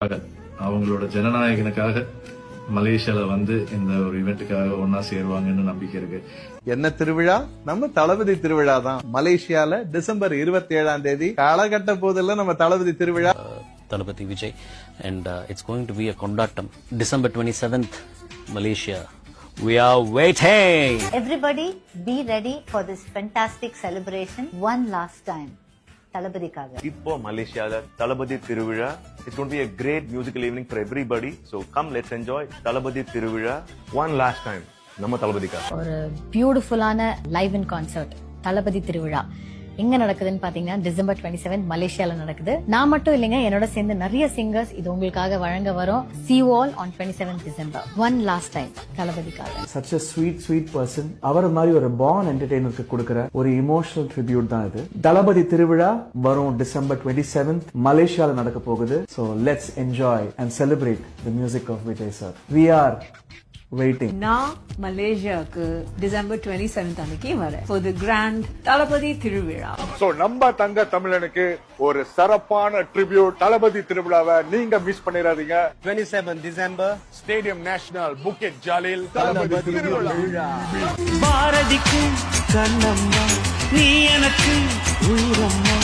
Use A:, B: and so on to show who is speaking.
A: அவங்களோட ஜனநாயகனுக்காக மலேசியால வந்து இந்த ஒரு இவெண்ட்டுக்காக ஒன்னா சேருவாங்கன்னு நம்பிக்கை இருக்கு.
B: என்ன திருவிழா? நம்ம தளபதி திருவிழா தான். மலேசியால டிசம்பர் 27ஆம் தேதி காலகட்ட போதெல்லாம் நம்ம தளபதி திருவிழா.
C: Talapati Vijay, and it's going to be a kondatam. December 27th, Malaysia. We are waiting.
D: Everybody be ready for this fantastic celebration one last time. தளபதிக்காக.
E: இப்போ மலேசியால தளபதி திருவிழா. It's going to be a great musical evening for everybody. So come, let's enjoy தளபதி திருவிழா one last time. நம்ம தளபதிக்காக.
F: ஒரு பியூட்டிஃபுல்லான live in concert தளபதி திருவிழா எங்க நடக்குதுன்னு பாத்தீங்கன்னா டிசம்பர் 27 மலேசியால நடக்குது. நான் மட்டும் இல்லைங்க, என்னோட சேர்ந்து நிறைய சிங்கர்ஸ் இது உங்களுக்காக வழங்க வரோம். See you all on 27 December. One last time தளபதிக்காக.
G: Such a sweet person. அவர் மாதிரி ஒரு born entertainer கொடுக்கிற ஒரு emotional tribute தான் இது. தளபதி திருவிழா வரும் டிசம்பர் 27 மலேசியால நடக்க போகுது. So let's enjoy and celebrate the music of Vijay sir. We are waiting.
H: நான் மலேசியாவுக்கு டிசம்பர் 27 அன்னைக்கு வரேன் for the grand தளபதி திருவிழா.
I: சோ நம்ம தங்க தமிழனுக்கு ஒரு சிறப்பான ட்ரிபியூட் தளபதி திருவிழாவை நீங்க மிஸ் பண்ணிடாதீங்க.
B: 27 டிசம்பர்
I: ஸ்டேடியம் நேஷனல் புக்கெட் ஜாலில் தளபதி திருவிழா.
C: பாரதிக்கு கண்ணம்மா, நீ எனக்கு உயிரம்மா.